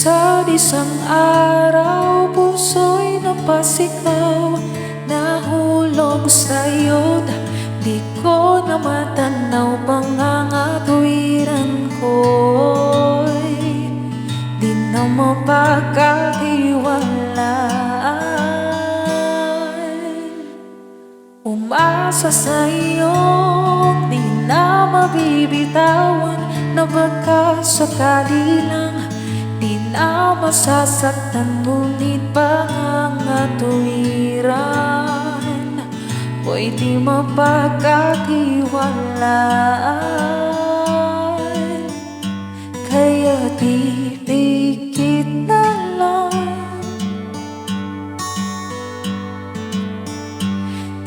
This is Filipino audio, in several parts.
Sa isang araw, puso'y napasigaw, nahulog sa'yo't di ko na matanaw. Pangangatwiran ko'y di na mapagkatiwalaan. Umasa sa'yo, di na mabibitawan, na baka sakali lang di na masasaktan. Ngunit pangangatwiran ko'y di mapagkatiwalaan. Kaya didikit na lang,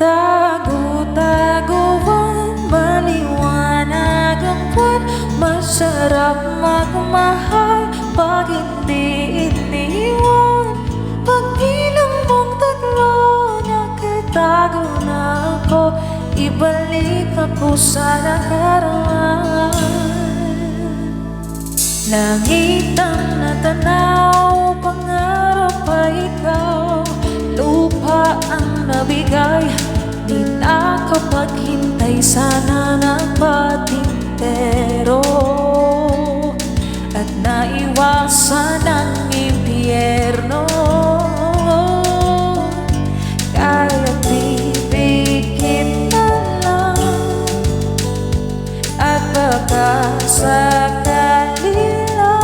tago-taguan, maliwanag ang buwan. Masarap magmahal pag hindi iniwan. Pagbilang mong tatlo, nakatago na ako. Ibalik ako sa nakaraan. Langit ang natanaw, pangarap ay ikaw. Lupa ang nabigay, di nakapaghintay. Sana napatintero at naiwasan ang impyerno. Kaya pipikit na lang, at baka sakali lang.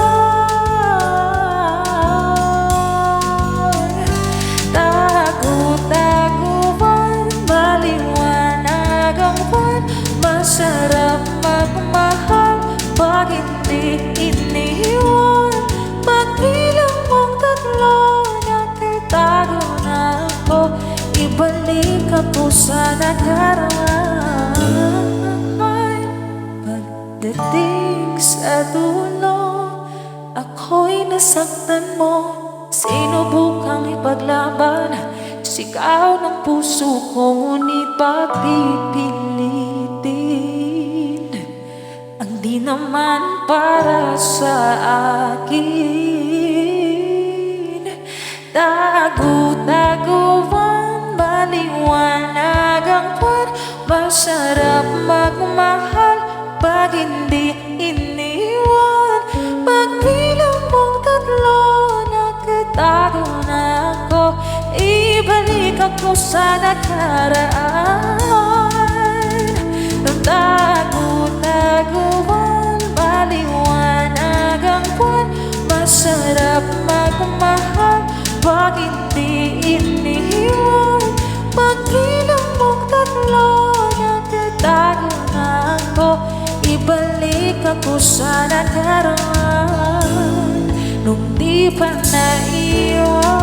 Tago-taguan, maliwanag ang buwan. Masarap magmahal pag hindi iniwan. Pagbilang mong tatlo, nakatago na ako. Ibalik ako sa nakaraan. Pagdating sa dulo, ako'y nasaktan mo. Sinubukang ipaglaban, sigaw ng puso ko, ngunit pagpipilitin ang di naman para sa akin. Tago-taguan, maliwanag ang buwan. Masarap magmahal pag hindi iniwan. Pagbilang mong tatlo, nakatago na ako. Ibalik ako sa nakaraan. Tago-taguan, maliwanag ang buwan. Masarap magmahal pag hindi iniwan. Pagbilang mong tatlo, nakatago na ako. Ibalik ako sa nakaraan nung di pa naiwan.